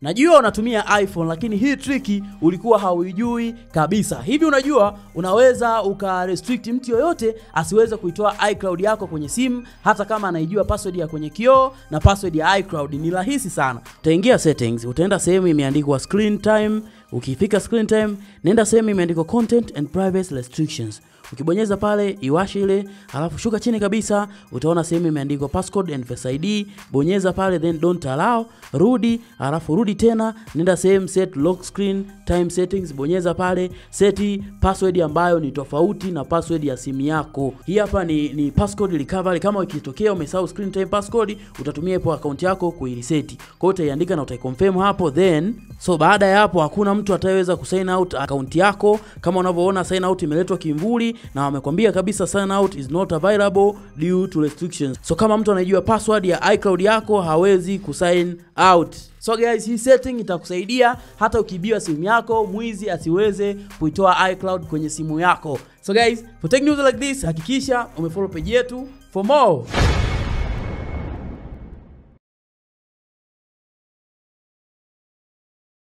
Najua unatumia iPhone lakini hii triki ulikuwa hauijui kabisa. Hivi unajua unaweza restrict mtu yoyote asiweze kuitoa iCloud yako kwenye simu hata kama anaijua password ya kwenye kioo na password ya iCloud. Ni rahisi sana. Utaingia settings, utaenda sehemu imeandikwa screen time. Ukifika screen time, nenda sehemu imeandikwa content and privacy restrictions. Ukibonyeza pale iwashe ile, halafu shuka chini kabisa utaona sehemu imeandikwa passcode and Face ID. Bonyeza pale, then don't allow, rudi, halafu rudi tena, nenda sehemu set lock screen time settings, bonyeza pale, seti password ambayo ni tofauti na password ya simu yako. Hii hapa ni passcode recovery. Kama ikitokea umesahau screen time passcode, utatumia hapo account yako kuireset. Kwa hiyo utaiandika na utaiconfirm hapo, then baada ya hapo hakuna mtu ataweza kusign out account yako. Kama unavyoona sign out imeletwa kimvuli na wamekwambia kabisa sign out is not available due to restrictions. Kama mtu anajua password ya iCloud yako hawezi kusign out. Guys, hii setting itakusaidia hata ukibiwa simu yako mwizi asiweze kuitoa iCloud kwenye simu yako. Guys, for tech news like this, hakikisha umefollow page yetu for more.